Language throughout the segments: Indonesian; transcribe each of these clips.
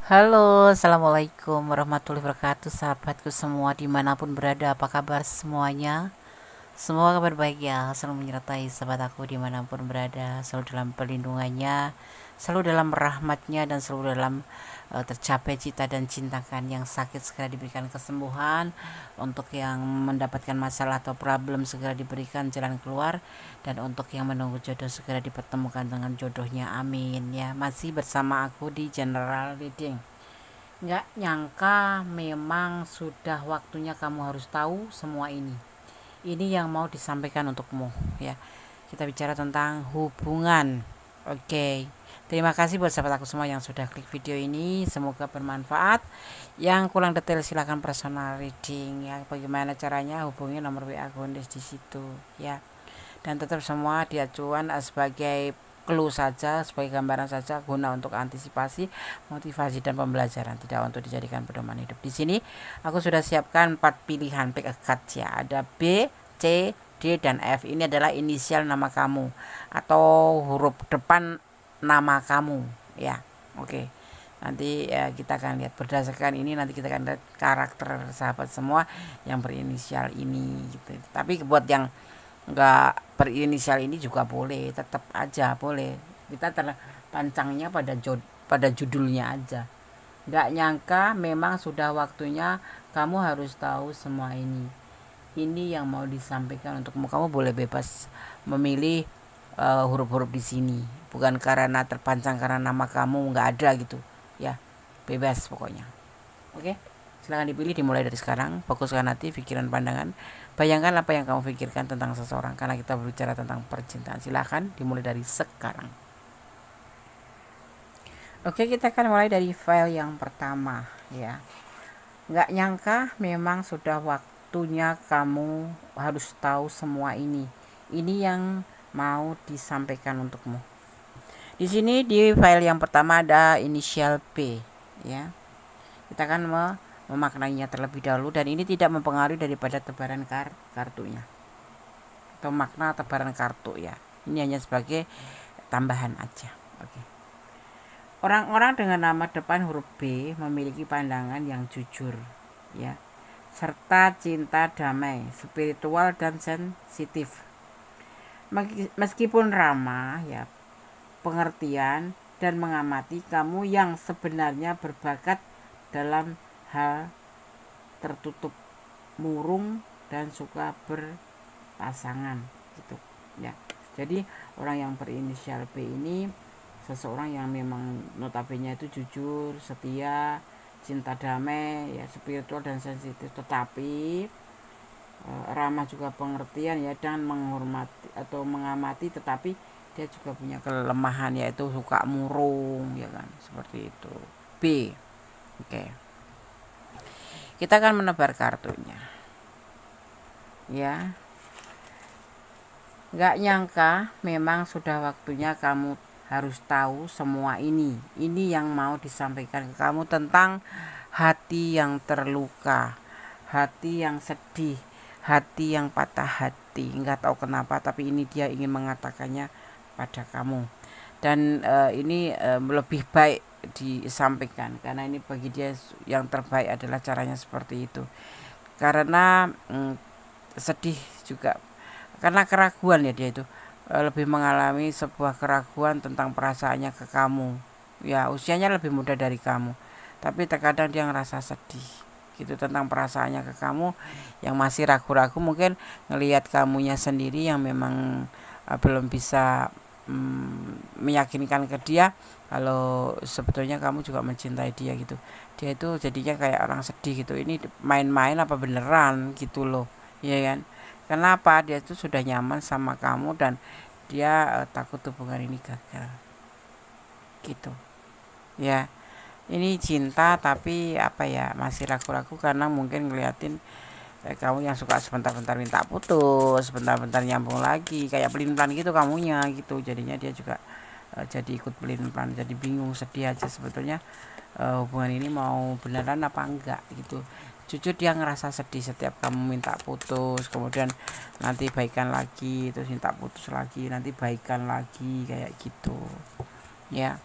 Halo, assalamualaikum warahmatullahi wabarakatuh, sahabatku semua dimanapun berada. Apa kabar semuanya? Semua kabar baik ya, selalu menyertai sahabat aku dimanapun berada, selalu dalam perlindungannya, selalu dalam rahmatnya, dan selalu dalam tercapai cita dan cintakan. Yang sakit segera diberikan kesembuhan, untuk yang mendapatkan masalah atau problem segera diberikan jalan keluar, dan untuk yang menunggu jodoh segera dipertemukan dengan jodohnya, amin ya. Masih bersama aku di General Reading. Nggak nyangka memang sudah waktunya kamu harus tahu semua ini. Ini yang mau disampaikan untukmu ya. Kita bicara tentang hubungan. Oke. Terima kasih buat sahabat aku semua yang sudah klik video ini. Semoga bermanfaat. Yang kurang detail silahkan personal reading ya. Bagaimana caranya, hubungi nomor WA Gondes di situ ya. Dan tetap semua diacuan sebagai clue saja, sebagai gambaran saja, guna untuk antisipasi, motivasi, dan pembelajaran, tidak untuk dijadikan pedoman hidup. Di sini aku sudah siapkan 4 pilihan pick a card ya. Ada B, C, D, dan F. Ini adalah inisial nama kamu atau huruf depan nama kamu ya. Oke. Nanti kita akan lihat berdasarkan ini, nanti kita akan lihat karakter sahabat semua yang berinisial ini gitu. Tapi buat yang nggak berinisial ini juga boleh, tetap aja boleh. Kita terpancangnya pada judulnya aja. Nggak nyangka memang sudah waktunya kamu harus tahu semua ini. Ini yang mau disampaikan untukmu. Kamu boleh bebas memilih huruf-huruf di sini. Bukan karena terpancang karena nama kamu nggak ada gitu. Ya, bebas pokoknya. Oke, silahkan dipilih, dimulai dari sekarang. Fokuskan hati, pikiran, pandangan. Bayangkan apa yang kamu pikirkan tentang seseorang, karena kita berbicara tentang percintaan. Silahkan dimulai dari sekarang. Oke, kita akan mulai dari file yang pertama ya. Nggak nyangka memang sudah waktunya kamu harus tahu semua ini. Ini yang mau disampaikan untukmu. Di sini di file yang pertama ada inisial P ya. Kita akan memaknainya terlebih dahulu, dan ini tidak mempengaruhi daripada tebaran kartunya atau makna tebaran kartu ya. Ini hanya sebagai tambahan aja. Oke. Orang-orang dengan nama depan huruf B memiliki pandangan yang jujur ya, serta cinta damai, spiritual, dan sensitif. Meskipun ramah ya, pengertian, dan mengamati, kamu yang sebenarnya berbakat dalam hal tertutup, murung, dan suka berpasangan gitu ya. Jadi orang yang berinisial B ini seseorang yang memang notabene itu jujur, setia, cinta damai ya, spiritual dan sensitif, tetapi ramah juga pengertian ya, dan menghormati atau mengamati, tetapi dia juga punya kelemahan, yaitu suka murung ya kan, seperti itu. B. Oke. Kita akan menebar kartunya ya. Nggak nyangka memang sudah waktunya kamu harus tahu semua ini. Ini yang mau disampaikan ke kamu tentang hati yang terluka, hati yang sedih, hati yang patah hati. Nggak tahu kenapa, tapi ini dia ingin mengatakannya pada kamu. Dan ini lebih baik disampaikan, karena ini bagi dia yang terbaik adalah caranya seperti itu. Karena sedih juga, karena keraguan ya, dia itu lebih mengalami sebuah keraguan tentang perasaannya ke kamu ya. Usianya lebih muda dari kamu, tapi terkadang dia ngerasa sedih gitu tentang perasaannya ke kamu, yang masih ragu-ragu, mungkin ngelihat kamunya sendiri yang memang belum bisa meyakinkan ke dia kalau sebetulnya kamu juga mencintai dia gitu. Dia itu jadinya kayak orang sedih gitu, ini main-main apa beneran gitu loh ya kan. Kenapa? Dia itu sudah nyaman sama kamu, dan dia takut hubungan ini gagal gitu ya. Ini cinta tapi apa ya, masih ragu-ragu karena mungkin ngeliatin kamu yang suka sebentar-bentar minta putus, sebentar-bentar nyambung lagi, kayak pelin-pelan gitu kamunya gitu. Jadinya dia juga jadi ikut pelin-pelan, jadi bingung, sedih aja sebetulnya hubungan ini mau beneran apa enggak gitu. Jujur dia ngerasa sedih setiap kamu minta putus, kemudian nanti baikan lagi, terus minta putus lagi, nanti baikan lagi, kayak gitu ya.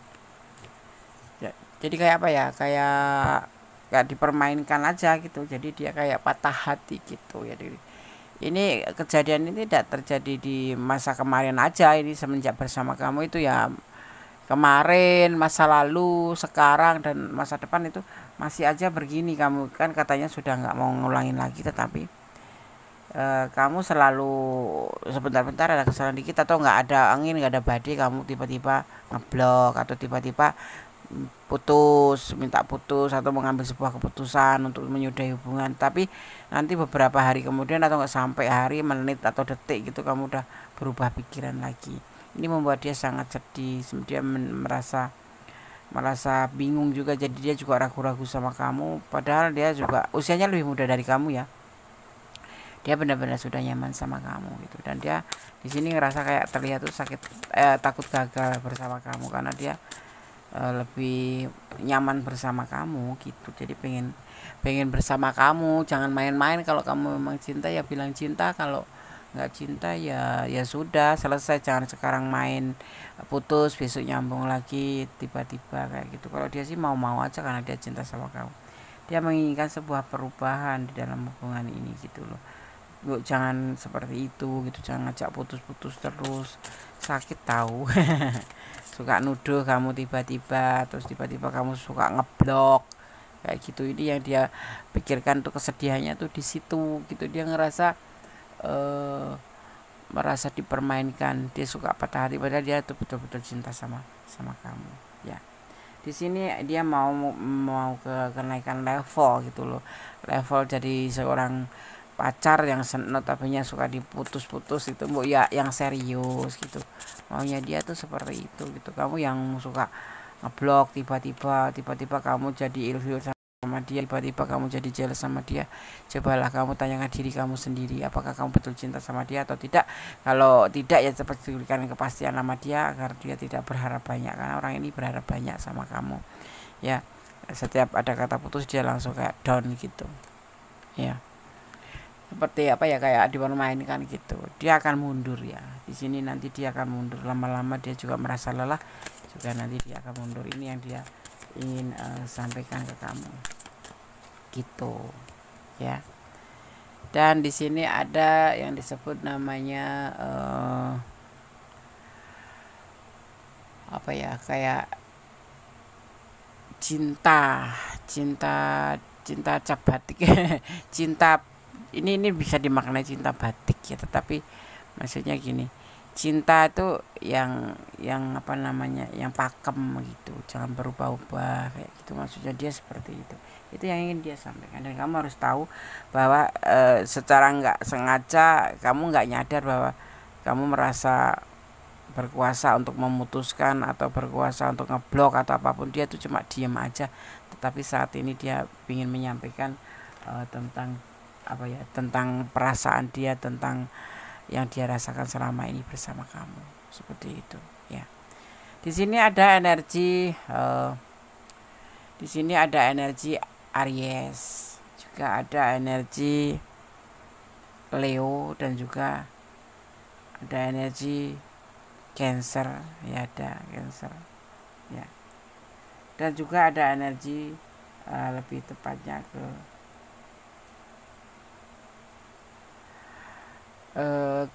Jadi kayak apa ya, kayak dipermainkan aja gitu, jadi dia kayak patah hati gitu ya. Ini kejadian ini tidak terjadi di masa kemarin aja, ini semenjak bersama kamu itu ya, kemarin, masa lalu, sekarang, dan masa depan itu masih aja begini. Kamu kan katanya sudah nggak mau ngulangin lagi, tetapi kamu selalu sebentar-bentar ada kesalahan dikit, atau nggak ada angin, nggak ada badai, kamu tiba-tiba ngeblok, atau tiba-tiba putus, minta putus, atau mengambil sebuah keputusan untuk menyudahi hubungan. Tapi nanti beberapa hari kemudian, atau nggak sampai hari, menit, atau detik gitu, kamu udah berubah pikiran lagi. Ini membuat dia sangat sedih, dia merasa bingung juga, jadi dia juga ragu-ragu sama kamu, padahal dia juga usianya lebih muda dari kamu ya. Dia benar-benar sudah nyaman sama kamu gitu, dan dia di sini ngerasa kayak terlihat tuh sakit, takut gagal bersama kamu, karena dia lebih nyaman bersama kamu gitu. Jadi pengen pengen bersama kamu, jangan main-main. Kalau kamu memang cinta ya bilang cinta, kalau nggak cinta ya ya sudah, selesai. Jangan sekarang main putus besok nyambung lagi tiba-tiba kayak gitu. Kalau dia sih mau-mau aja karena dia cinta sama kamu, dia menginginkan sebuah perubahan di dalam hubungan ini gitu loh. Jangan seperti itu gitu, jangan ngajak putus-putus terus, sakit tahu. Suka nuduh kamu tiba-tiba, terus tiba-tiba kamu suka ngeblok kayak gitu. Ini yang dia pikirkan tuh, kesedihannya tuh di situ gitu. Dia ngerasa eh, merasa dipermainkan, dia suka patah hati, padahal dia tuh betul-betul cinta sama sama kamu ya. Di sini dia mau ke kenaikan level gitu loh, level jadi seorang pacar yang notabene suka diputus-putus itu, bu ya, yang serius gitu. Maunya dia tuh seperti itu gitu. Kamu yang suka ngeblok, tiba-tiba kamu jadi ilfil sama dia, tiba-tiba kamu jadi jealous sama dia. Cobalah kamu tanyakan diri kamu sendiri, apakah kamu betul cinta sama dia atau tidak. Kalau tidak ya cepat berikan kepastian sama dia agar dia tidak berharap banyak, karena orang ini berharap banyak sama kamu ya. Setiap ada kata putus dia langsung kayak down gitu ya, seperti apa ya, kayak dipermainkan gitu. Dia akan mundur ya di sini, nanti dia akan mundur lama-lama, dia juga merasa lelah juga, nanti dia akan mundur. Ini yang dia ingin sampaikan ke kamu gitu ya. Dan di sini ada yang disebut namanya apa ya, kayak cinta cinta cinta cap batik. Cinta ini bisa dimaknai cinta batik ya, tetapi maksudnya gini, cinta itu yang apa namanya, yang pakem gitu, jangan berubah-ubah kayak gitu, maksudnya dia seperti itu yang ingin dia sampaikan. Dan kamu harus tahu bahwa secara nggak sengaja, kamu nggak nyadar bahwa kamu merasa berkuasa untuk memutuskan, atau berkuasa untuk ngeblok, atau apapun. Dia tuh cuma diem aja, tetapi saat ini dia ingin menyampaikan tentang apa ya, tentang perasaan dia, tentang yang dia rasakan selama ini bersama kamu, seperti itu ya. Di sini ada energi di sini ada energi Aries, juga ada energi Leo, dan juga ada energi Cancer ya, ada Cancer ya. Dan juga ada energi lebih tepatnya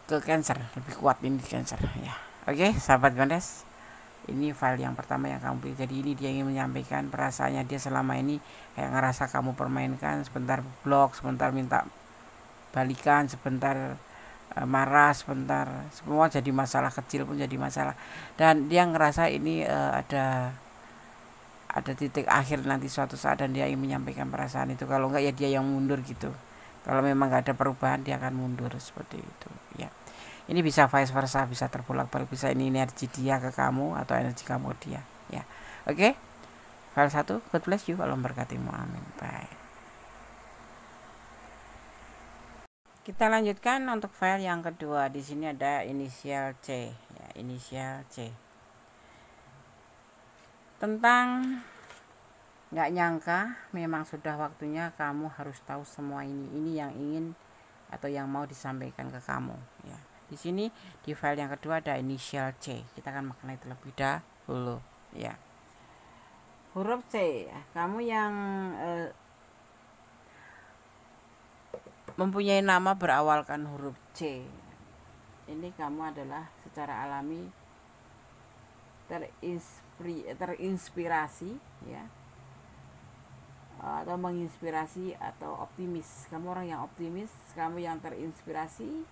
ke Cancer, lebih kuat ini Cancer ya. Oke, sahabat Gondes, ini file yang pertama yang kamu pilih. Jadi ini dia ingin menyampaikan perasaannya dia selama ini, kayak ngerasa kamu permainkan, sebentar blok, sebentar minta balikan, sebentar marah, sebentar semua jadi masalah, kecil pun jadi masalah. Dan dia ngerasa ini ada titik akhir nanti suatu saat, dan dia ingin menyampaikan perasaan itu. Kalau enggak ya dia yang mundur gitu. Kalau memang nggak ada perubahan, dia akan mundur seperti itu ya. Ini bisa vice versa, bisa terbolak-balik, bisa ini energi dia ke kamu atau energi kamu ke dia ya. Oke, file 1, God bless you, Allah memberkatimu, amin, bye. Kita lanjutkan untuk file yang kedua. Di sini ada inisial C ya, inisial C. Tentang nggak nyangka, memang sudah waktunya kamu harus tahu semua ini. Ini yang ingin atau yang mau disampaikan ke kamu ya. Di sini di file yang kedua ada inisial C. Kita akan maknai terlebih dahulu ya. Huruf C, kamu yang mempunyai nama berawalkan huruf C, ini kamu adalah secara alami terinspirasi ya, atau menginspirasi atau optimis. Kamu orang yang optimis, kamu yang terinspirasi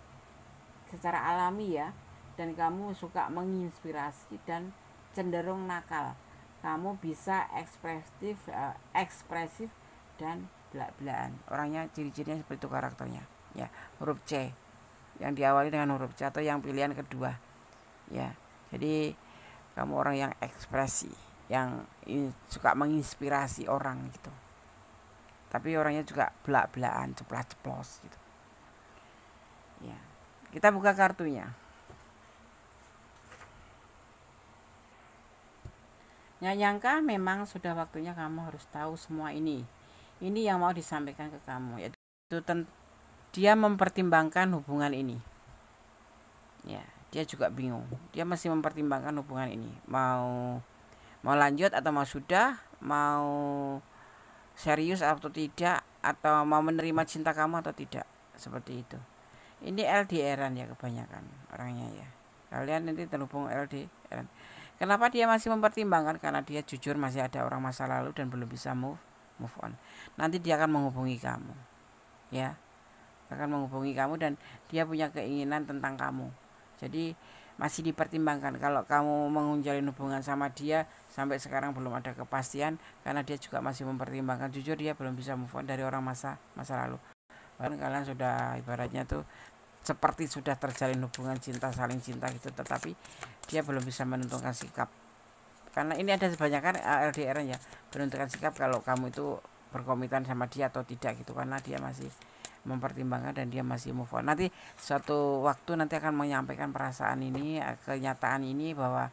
secara alami ya, dan kamu suka menginspirasi dan cenderung nakal. Kamu bisa ekspresif dan belak-belakan. Orangnya ciri-cirinya seperti itu karakternya ya. Huruf C yang diawali dengan huruf C atau yang pilihan kedua ya. Jadi kamu orang yang ekspresi, yang suka menginspirasi orang gitu, tapi orangnya juga belak-belakan, ceplas-ceplos gitu ya. Kita buka kartunya. Nggak nyangka memang sudah waktunya kamu harus tahu semua ini. Ini yang mau disampaikan ke kamu, yaitu dia mempertimbangkan hubungan ini. Ya, dia juga bingung. Dia masih mempertimbangkan hubungan ini. Mau lanjut atau mau sudah, mau serius atau tidak, atau mau menerima cinta kamu atau tidak. Seperti itu. Ini LDR-an ya kebanyakan orangnya ya. Kalian nanti terhubung LDR. Kenapa dia masih mempertimbangkan? Karena dia jujur masih ada orang masa lalu dan belum bisa move on. Nanti dia akan menghubungi kamu. Ya. Akan menghubungi kamu dan dia punya keinginan tentang kamu. Jadi masih dipertimbangkan. Kalau kamu menjalin hubungan sama dia sampai sekarang belum ada kepastian, karena dia juga masih mempertimbangkan. Jujur dia belum bisa move on dari orang masa lalu. Bahkan kalian sudah ibaratnya tuh seperti sudah terjalin hubungan cinta, saling cinta gitu, tetapi dia belum bisa menentukan sikap. Karena ini ada sebanyak LDR ya, menentukan sikap kalau kamu itu berkomitmen sama dia atau tidak gitu, karena dia masih mempertimbangkan dan dia masih move on. Nanti suatu waktu nanti akan menyampaikan perasaan ini, kenyataan ini bahwa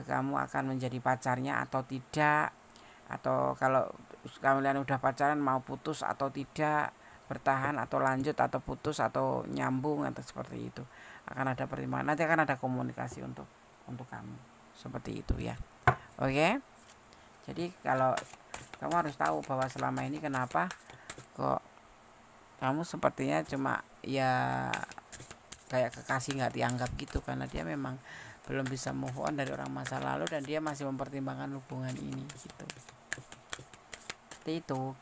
kamu akan menjadi pacarnya atau tidak, atau kalau kalian udah pacaran mau putus atau tidak, bertahan atau lanjut atau putus atau nyambung atau seperti itu. Akan ada pertimbangan, nanti akan ada komunikasi untuk kamu seperti itu ya. Oke. Jadi kalau kamu harus tahu bahwa selama ini kenapa kok kamu sepertinya cuma ya kayak kekasih nggak dianggap gitu, karena dia memang belum bisa move on dari orang masa lalu dan dia masih mempertimbangkan hubungan ini gitu. Seperti itu.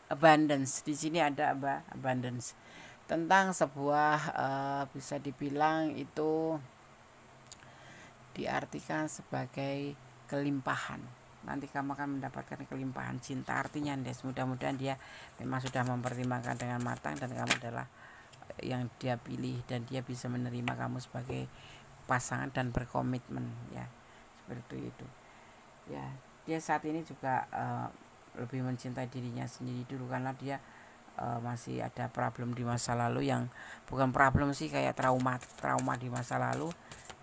Abundance, di sini ada abundance tentang sebuah bisa dibilang itu diartikan sebagai kelimpahan. Nanti kamu akan mendapatkan kelimpahan cinta. Artinya mudah-mudahan dia memang sudah mempertimbangkan dengan matang dan kamu adalah yang dia pilih dan dia bisa menerima kamu sebagai pasangan dan berkomitmen ya, seperti itu ya. Dia saat ini juga lebih mencintai dirinya sendiri dulu, karena dia masih ada problem di masa lalu yang bukan problem sih, kayak trauma di masa lalu,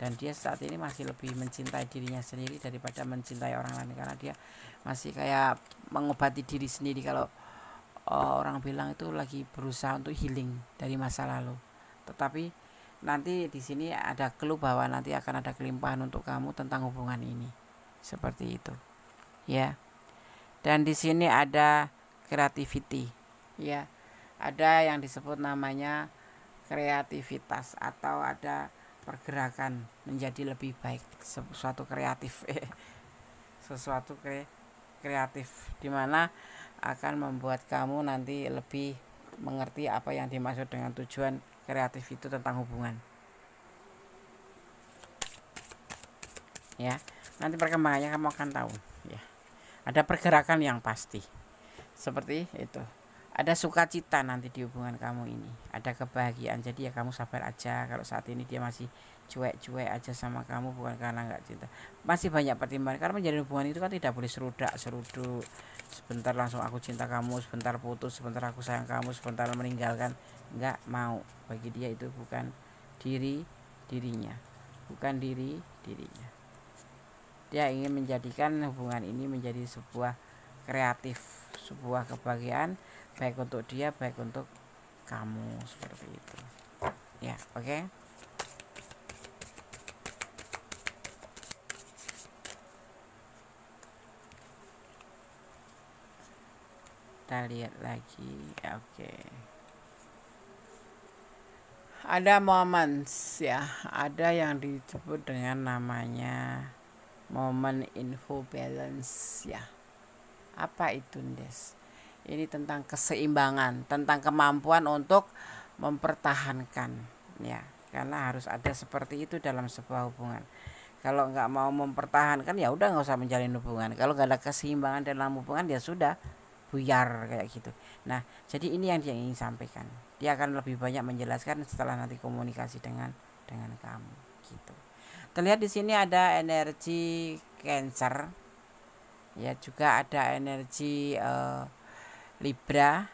dan dia saat ini masih lebih mencintai dirinya sendiri daripada mencintai orang lain, karena dia masih kayak mengobati diri sendiri. Kalau orang bilang itu lagi berusaha untuk healing dari masa lalu, tetapi nanti di sini ada clue bahwa nanti akan ada kelimpahan untuk kamu tentang hubungan ini, seperti itu ya. Dan di sini ada creativity ya, ada yang disebut namanya kreativitas atau ada pergerakan menjadi lebih baik, sesuatu kreatif sesuatu kreatif dimana akan membuat kamu nanti lebih mengerti apa yang dimaksud dengan tujuan kreatif itu tentang hubungan ya. Nanti perkembangannya kamu akan tahu ya. Ada pergerakan yang pasti seperti itu. Ada sukacita nanti di hubungan kamu ini, ada kebahagiaan. Jadi ya kamu sabar aja. Kalau saat ini dia masih cuek-cuek aja sama kamu, bukan karena nggak cinta, masih banyak pertimbangan. Karena menjalin hubungan itu kan tidak boleh seruduk sebentar langsung aku cinta kamu, sebentar putus, sebentar aku sayang kamu, sebentar meninggalkan. Nggak mau. Bagi dia itu bukan dirinya, bukan dirinya. Dia ingin menjadikan hubungan ini menjadi sebuah kreatif, sebuah kebahagiaan, baik untuk dia, baik untuk kamu, seperti itu ya. Oke. Kita lihat lagi. Oke. Ada moments ya, ada yang disebut dengan namanya moment info balance ya. Apa itu, Des? Ini tentang keseimbangan, tentang kemampuan untuk mempertahankan ya. Karena harus ada seperti itu dalam sebuah hubungan. Kalau nggak mau mempertahankan ya udah nggak usah menjalin hubungan. Kalau nggak ada keseimbangan dalam hubungan ya sudah buyar kayak gitu. Nah, jadi ini yang dia ingin sampaikan. Dia akan lebih banyak menjelaskan setelah nanti komunikasi dengan kamu gitu. Terlihat di sini ada energi Cancer. Ya, juga ada energi Libra,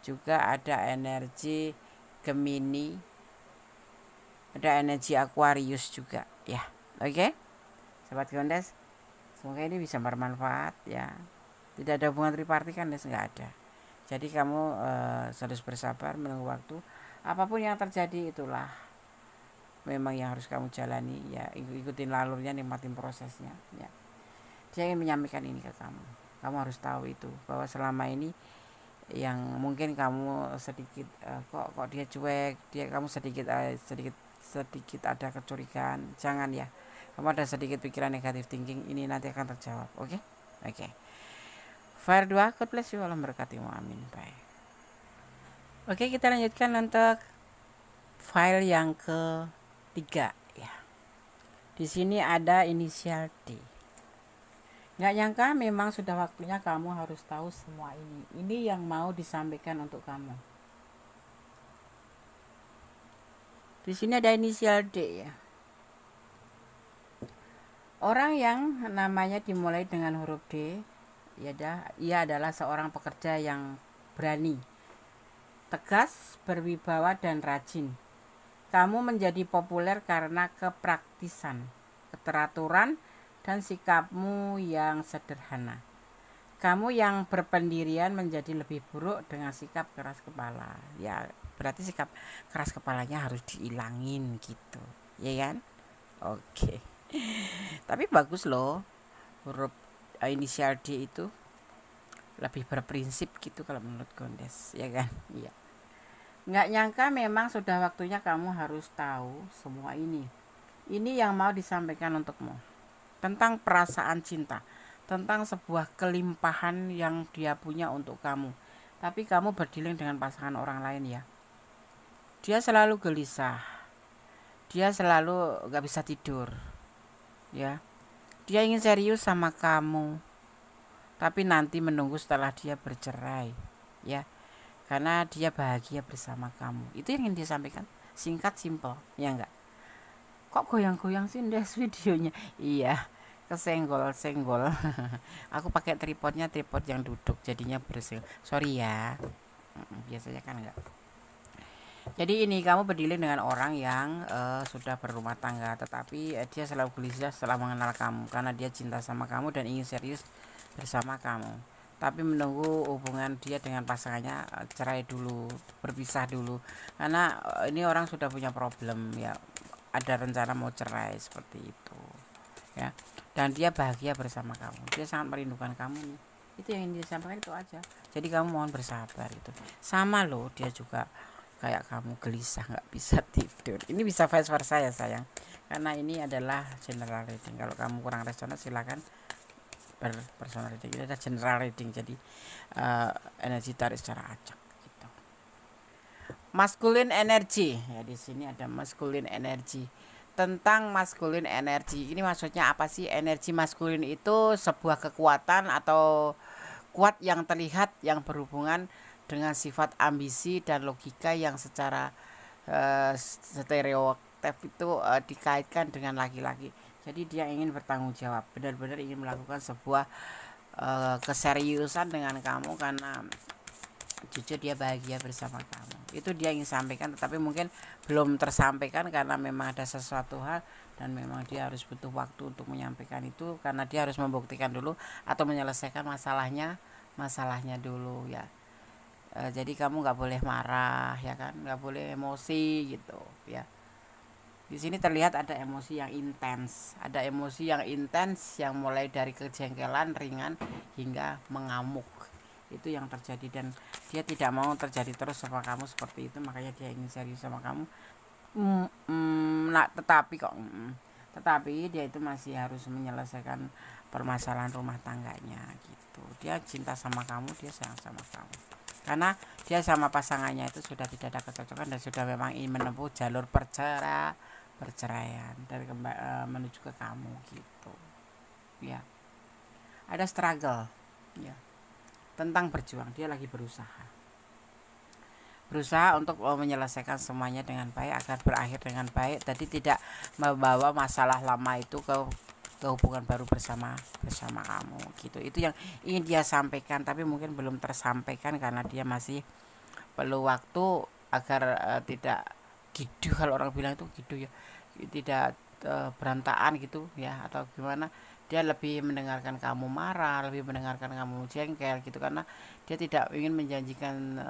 juga ada energi Gemini, ada energi Aquarius juga ya. Oke. Sobat Gondes, semoga ini bisa bermanfaat ya. Tidak ada hubungan tripartit kan, Des, nggak ada. Jadi kamu harus bersabar menunggu waktu. Apapun yang terjadi itulah memang yang harus kamu jalani ya. Ikutin alurnya, nikmatin prosesnya ya. Dia ingin menyampaikan ini ke kamu. Kamu harus tahu itu bahwa selama ini yang mungkin kamu sedikit kok dia cuek, kamu sedikit ada kecurigaan. Jangan ya. Kamu ada sedikit pikiran negatif thinking, ini nanti akan terjawab. Oke? Oke. Fire 2, God bless you, Allah berkatimu, amin. Bye. Oke, kita lanjutkan untuk file yang ketiga ya. Di sini ada inisial D. Nggak nyangka memang sudah waktunya kamu harus tahu semua ini. Ini yang mau disampaikan untuk kamu. Di sini ada inisial D ya. Orang yang namanya dimulai dengan huruf D, ia adalah seorang pekerja yang berani, tegas, berwibawa, dan rajin. Kamu menjadi populer karena kepraktisan, keteraturan, dan sikapmu yang sederhana. Kamu yang berpendirian menjadi lebih buruk dengan sikap keras kepala. Ya, berarti sikap keras kepalanya harus dihilangin gitu, ya kan? Oke. Tapi bagus loh, huruf inisial D itu lebih berprinsip gitu kalau menurut Gondes, ya kan? Iya. Nggak nyangka memang sudah waktunya kamu harus tahu semua ini. Ini yang mau disampaikan untukmu. Tentang perasaan cinta, tentang sebuah kelimpahan yang dia punya untuk kamu. Tapi kamu berdiling dengan pasangan orang lain ya. Dia selalu gelisah. Dia selalu nggak bisa tidur. Ya, dia ingin serius sama kamu, tapi nanti menunggu setelah dia bercerai, ya, karena dia bahagia bersama kamu. Itu yang ingin disampaikan, singkat, simple, ya enggak? Kok goyang-goyang sih, Des, videonya? Iya, kesenggol. Aku pakai tripod yang duduk, jadinya bersih. Sorry ya, biasanya kan enggak. Jadi ini kamu berdiling dengan orang yang sudah berumah tangga, tetapi dia selalu gelisah setelah mengenal kamu karena dia cinta sama kamu dan ingin serius bersama kamu. Tapi menunggu hubungan dia dengan pasangannya cerai dulu, berpisah dulu. Karena ini orang sudah punya problem ya, ada rencana mau cerai seperti itu. Ya. Dan dia bahagia bersama kamu. Dia sangat merindukan kamu nih. Itu yang ingin disampaikan itu aja. Jadi kamu mohon bersabar itu. Sama loh, dia juga kayak kamu gelisah nggak bisa tidur. Ini bisa vice versa ya sayang, karena ini adalah general reading. Kalau kamu kurang resonans silakan personal reading. Ini adalah general reading, jadi energi tarik secara acak gitu. Masculine energy ya, di sini ada masculine energy. Tentang masculine energy ini maksudnya apa sih? Energi maskulin itu sebuah kekuatan atau kuat yang terlihat yang berhubungan dengan sifat ambisi dan logika yang secara stereotip itu dikaitkan dengan laki-laki. Jadi dia ingin bertanggung jawab, benar-benar ingin melakukan sebuah keseriusan dengan kamu karena jujur dia bahagia bersama kamu. Itu dia ingin sampaikan, tetapi mungkin belum tersampaikan karena memang ada sesuatu hal dan memang dia harus butuh waktu untuk menyampaikan itu karena dia harus membuktikan dulu atau menyelesaikan masalahnya dulu ya. Jadi kamu nggak boleh marah ya kan, nggak boleh emosi gitu ya. Di sini terlihat ada emosi yang intens, yang mulai dari kejengkelan ringan hingga mengamuk. Itu yang terjadi, dan dia tidak mau terjadi terus sama kamu seperti itu, makanya dia ingin serius sama kamu. Nah, tetapi dia itu masih harus menyelesaikan permasalahan rumah tangganya gitu. Dia cinta sama kamu, dia sayang sama kamu, karena dia sama pasangannya itu sudah tidak ada kecocokan dan sudah memang ingin menempuh jalur perceraian dari menuju ke kamu gitu ya. Ada struggle ya, tentang berjuang. Dia lagi berusaha untuk menyelesaikan semuanya dengan baik agar berakhir dengan baik, jadi tidak membawa masalah lama itu ke hubungan baru bersama kamu gitu. Itu yang ingin dia sampaikan, tapi mungkin belum tersampaikan karena dia masih perlu waktu agar tidak gitu, kalau orang bilang itu gitu ya, tidak berantakan gitu ya, atau gimana. Dia lebih mendengarkan kamu marah, lebih mendengarkan kamu jengkel gitu, karena dia tidak ingin menjanjikan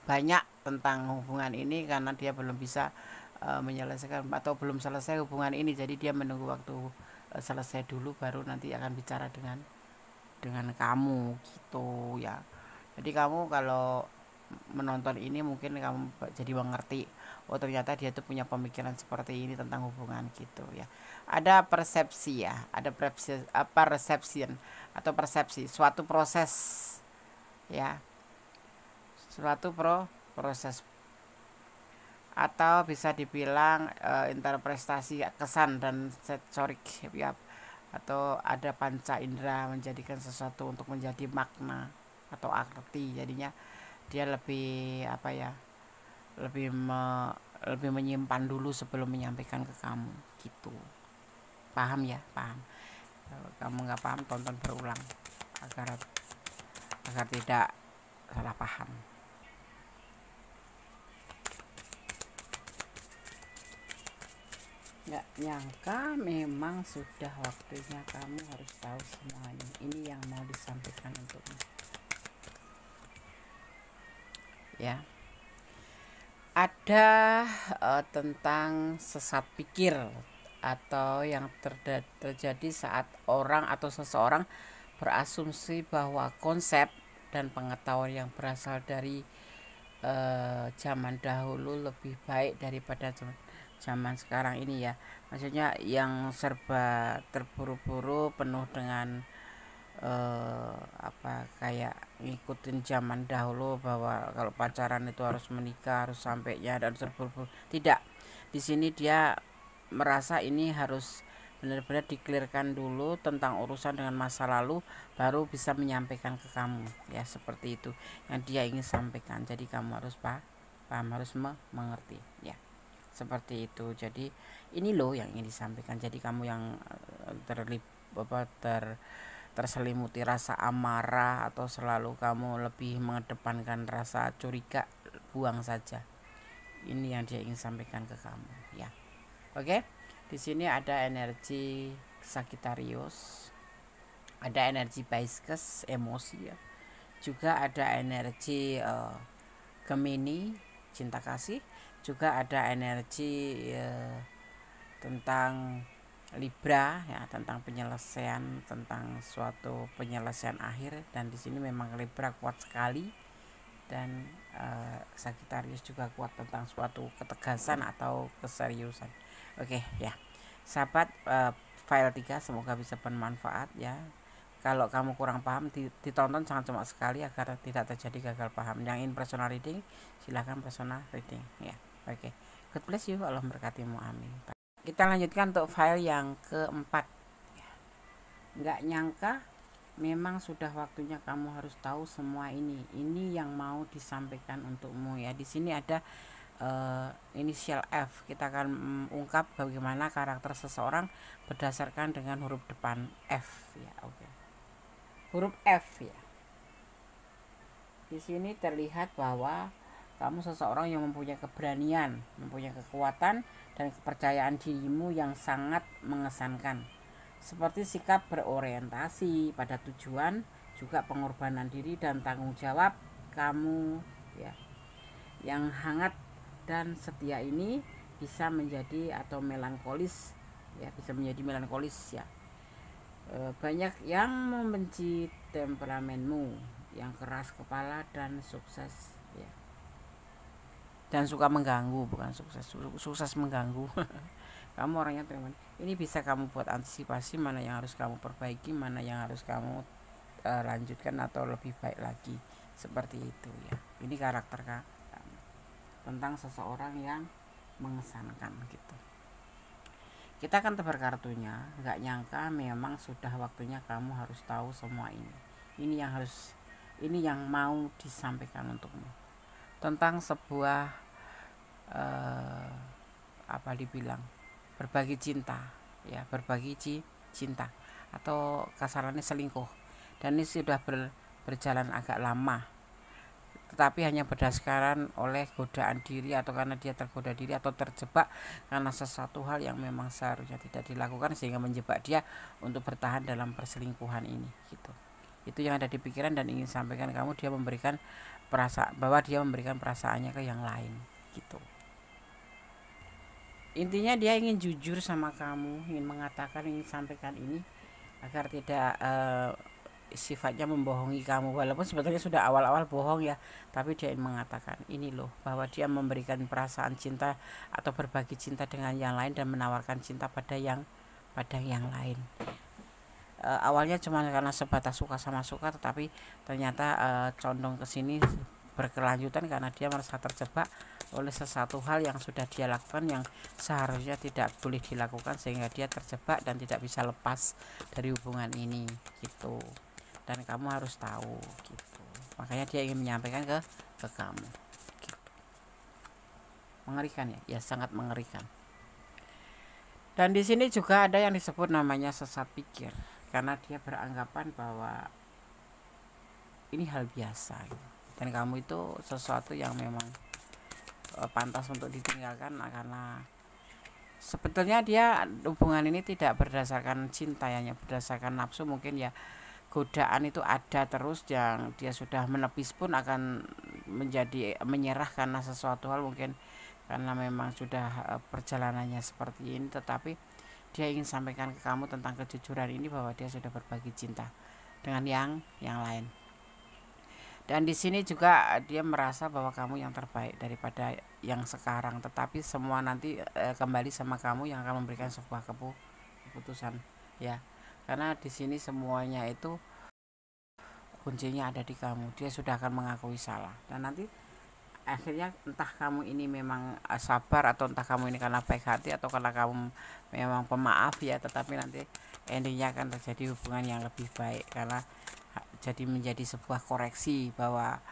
banyak tentang hubungan ini karena dia belum bisa menyelesaikan atau belum selesai hubungan ini. Jadi dia menunggu waktu selesai dulu baru nanti akan bicara dengan kamu gitu ya. Jadi kamu kalau menonton ini mungkin kamu jadi mengerti, oh ternyata dia tuh punya pemikiran seperti ini tentang hubungan gitu ya. Ada persepsi ya, ada persepsi suatu proses ya, suatu proses, atau bisa dibilang interpretasi kesan dan sensorik ya, atau ada panca indera menjadikan sesuatu untuk menjadi makna atau arti. Jadinya dia lebih lebih menyimpan dulu sebelum menyampaikan ke kamu gitu. Paham ya? Paham. Kalau kamu nggak paham, tonton berulang agar tidak salah paham. Nggak nyangka memang sudah waktunya kamu harus tahu semuanya. Ini yang mau disampaikan untukmu ya. Ada tentang sesat pikir atau yang terjadi saat orang atau seseorang berasumsi bahwa konsep dan pengetahuan yang berasal dari zaman dahulu lebih baik daripada zaman sekarang ini ya. Maksudnya yang serba terburu-buru, penuh dengan kayak ngikutin zaman dahulu bahwa kalau pacaran itu harus menikah, harus sampainya dan terburu-buru. Tidak. Di sini dia merasa ini harus benar-benar dikelirkan dulu tentang urusan dengan masa lalu, baru bisa menyampaikan ke kamu ya. Seperti itu yang dia ingin sampaikan. Jadi kamu harus paham, harus mengerti ya, seperti itu. Jadi ini loh yang ingin disampaikan. Jadi kamu yang terselimuti rasa amarah atau selalu kamu lebih mengedepankan rasa curiga, buang saja. Ini yang dia ingin sampaikan ke kamu ya. Oke. Di sini ada energi Sagittarius, ada energi Pisces, emosi ya. Juga ada energi Gemini, cinta kasih. Juga ada energi tentang Libra ya, tentang penyelesaian, tentang suatu penyelesaian akhir. Dan di sini memang Libra kuat sekali, dan Sagittarius juga kuat tentang suatu ketegasan atau keseriusan. Oke ya sahabat, file 3 semoga bisa bermanfaat ya. Kalau kamu kurang paham, ditonton sangat cuma sekali agar tidak terjadi gagal paham. Yang ingin personal reading silahkan personal reading ya. Oke, God bless you, Allah memberkatimu, amin. Kita lanjutkan untuk file yang keempat. Nggak nyangka memang sudah waktunya kamu harus tahu semua ini. Ini yang mau disampaikan untukmu ya. Di sini ada inisial F. Kita akan ungkap bagaimana karakter seseorang berdasarkan dengan huruf depan F ya. Oke. Huruf F ya. Di sini terlihat bahwa kamu seseorang yang mempunyai keberanian, mempunyai kekuatan dan kepercayaan dirimu yang sangat mengesankan. Seperti sikap berorientasi pada tujuan, juga pengorbanan diri dan tanggung jawab kamu ya. Yang hangat dan setia ini bisa menjadi atau melankolis ya, bisa menjadi melankolis ya. Banyak yang membenci temperamenmu yang keras kepala dan sukses ya, dan suka mengganggu, bukan sukses mengganggu. Kamu orangnya teman, ini bisa kamu buat antisipasi mana yang harus kamu perbaiki, mana yang harus kamu lanjutkan atau lebih baik lagi, seperti itu ya. Ini karakter kamu tentang seseorang yang mengesankan gitu. Kita akan tebar kartunya, nggak nyangka memang sudah waktunya kamu harus tahu semua ini. Ini yang mau disampaikan untukmu tentang sebuah apa dibilang, berbagi cinta ya, berbagi cinta atau kasarannya selingkuh. Dan ini sudah berjalan agak lama, tetapi hanya berdasarkan oleh godaan diri atau karena dia tergoda diri atau terjebak karena sesuatu hal yang memang seharusnya tidak dilakukan sehingga menjebak dia untuk bertahan dalam perselingkuhan ini gitu. Itu yang ada di pikiran dan ingin sampaikan kamu, dia memberikan bahwa dia memberikan perasaannya ke yang lain gitu. Intinya dia ingin jujur sama kamu, ingin mengatakan, ingin sampaikan ini agar tidak sifatnya membohongi kamu, walaupun sebetulnya sudah awal-awal bohong ya, tapi dia ingin mengatakan ini loh, bahwa dia memberikan perasaan cinta atau berbagi cinta dengan yang lain dan menawarkan cinta pada yang lain. Awalnya cuma karena sebatas suka sama suka, tetapi ternyata condong ke sini berkelanjutan karena dia merasa terjebak oleh sesuatu hal yang sudah dia lakukan yang seharusnya tidak boleh dilakukan, sehingga dia terjebak dan tidak bisa lepas dari hubungan ini gitu. Dan kamu harus tahu gitu, makanya dia ingin menyampaikan ke kamu gitu. Mengerikan ya, sangat mengerikan. Dan di sini juga ada yang disebut namanya sesat pikir, karena dia beranggapan bahwa ini hal biasa gitu. Dan kamu itu sesuatu yang memang pantas untuk ditinggalkan, karena sebetulnya dia hubungan ini tidak berdasarkan cinta, hanya berdasarkan nafsu. Mungkin ya godaan itu ada terus, yang dia sudah menepis pun akan menjadi menyerah karena sesuatu hal, mungkin karena memang sudah perjalanannya seperti ini. Tetapi dia ingin sampaikan ke kamu tentang kejujuran ini, bahwa dia sudah berbagi cinta dengan yang lain. Dan di sini juga dia merasa bahwa kamu yang terbaik daripada yang sekarang, tetapi semua nanti kembali sama kamu yang akan memberikan sebuah keputusan ya. Karena di sini semuanya itu kuncinya ada di kamu. Dia sudah akan mengakui salah, dan nanti akhirnya entah kamu ini memang sabar, atau entah kamu ini karena baik hati, atau karena kamu memang pemaaf ya, tetapi nanti endingnya akan terjadi hubungan yang lebih baik, karena jadi menjadi sebuah koreksi, bahwa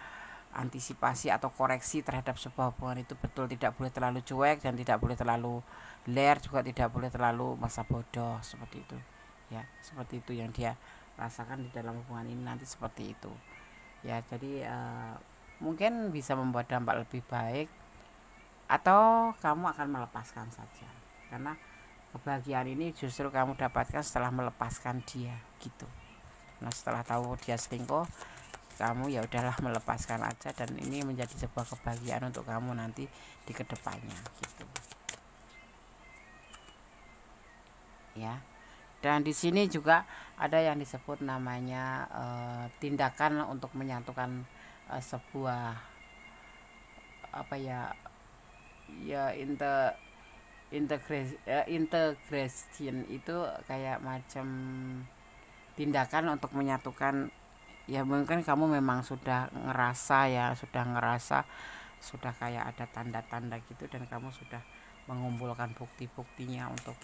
antisipasi atau koreksi terhadap sebuah hubungan itu betul tidak boleh terlalu cuek, dan tidak boleh terlalu ler, juga tidak boleh terlalu masa bodoh, seperti itu ya. Seperti itu yang dia rasakan di dalam hubungan ini nanti, seperti itu ya. Jadi mungkin bisa membuat dampak lebih baik, atau kamu akan melepaskan saja, karena kebahagiaan ini justru kamu dapatkan setelah melepaskan dia gitu. Nah, setelah tahu dia selingkuh, kamu ya udahlah melepaskan aja, dan ini menjadi sebuah kebahagiaan untuk kamu nanti di kedepannya gitu ya. Dan di sini juga ada yang disebut namanya tindakan untuk menyatukan sebuah apa ya, integration itu kayak macam tindakan untuk menyatukan ya. Mungkin kamu memang sudah ngerasa sudah kayak ada tanda-tanda gitu, dan kamu sudah mengumpulkan bukti-buktinya untuk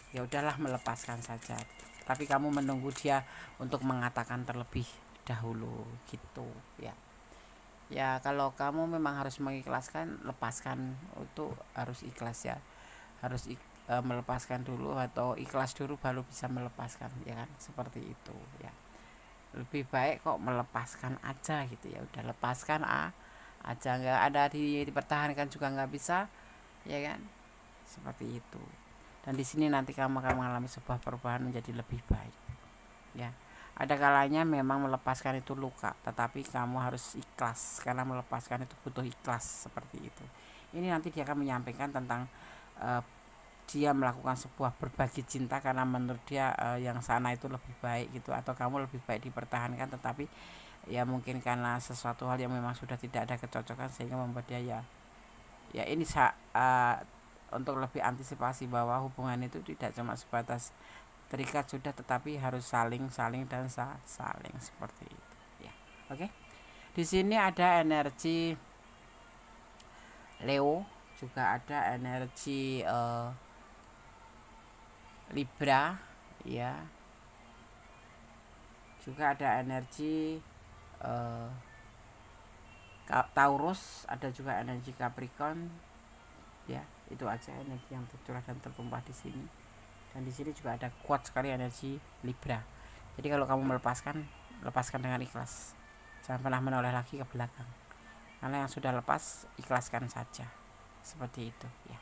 ya udahlah melepaskan saja, tapi kamu menunggu dia untuk mengatakan terlebih dahulu gitu ya. Ya kalau kamu memang harus mengikhlaskan, lepaskan, itu harus ikhlas ya, harus melepaskan dulu, atau ikhlas dulu baru bisa melepaskan ya kan, seperti itu ya. Lebih baik kok melepaskan aja gitu ya, udah lepaskan aja, nggak ada dipertahankan juga nggak bisa ya kan, seperti itu. Dan di sini nanti kamu akan mengalami sebuah perubahan menjadi lebih baik ya. Ada kalanya memang melepaskan itu luka, tetapi kamu harus ikhlas, karena melepaskan itu butuh ikhlas, seperti itu. Ini nanti dia akan menyampaikan tentang dia melakukan sebuah berbagi cinta karena menurut dia yang sana itu lebih baik gitu, atau kamu lebih baik dipertahankan, tetapi ya mungkin karena sesuatu hal yang memang sudah tidak ada kecocokan sehingga membuat dia ya ini untuk lebih antisipasi bahwa hubungan itu tidak cuma sebatas terikat sudah, tetapi harus saling dan saling seperti itu ya. Oke. Di sini ada energi Leo, juga ada energi Libra ya, juga ada energi Taurus, ada juga energi Capricorn ya. Itu aja energi yang tercurah dan tertumpah di sini. Dan di sini juga ada kuat sekali energi Libra. Jadi kalau kamu lepaskan dengan ikhlas, jangan pernah menoleh lagi ke belakang, karena yang sudah lepas ikhlaskan saja, seperti itu ya.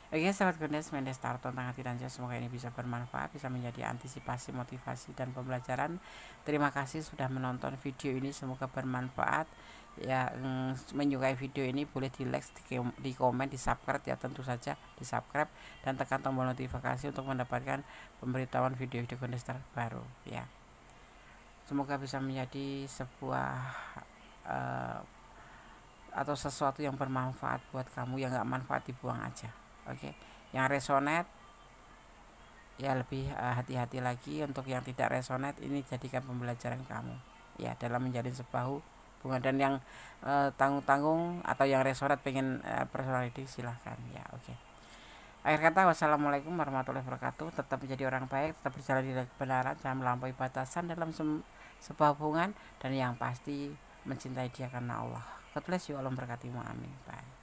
Oke sahabat Gondes, Mendes Tarot tentang hati dan jiwa, semoga ini bisa bermanfaat, bisa menjadi antisipasi, motivasi, dan pembelajaran. Terima kasih sudah menonton video ini, semoga bermanfaat ya. Menyukai video ini boleh di like, di komen, di subscribe ya, tentu saja di subscribe dan tekan tombol notifikasi untuk mendapatkan pemberitahuan video-video Gondes terbaru ya. Semoga bisa menjadi sebuah atau sesuatu yang bermanfaat buat kamu. Yang gak manfaat dibuang aja. Oke, yang resonate ya lebih hati-hati lagi. Untuk yang tidak resonate, ini jadikan pembelajaran kamu ya dalam menjalin sebuah hubungan. Dan yang tanggung-tanggung atau yang resonate pengen personal reading, silahkan ya. Oke. Akhir kata, wassalamualaikum warahmatullahi wabarakatuh. Tetap menjadi orang baik, tetap berjalan di kebenaran, jangan melampaui batasan dalam sebuah hubungan, dan yang pasti mencintai dia karena Allah. God bless you, Allah memberkatimu, amin. Bye.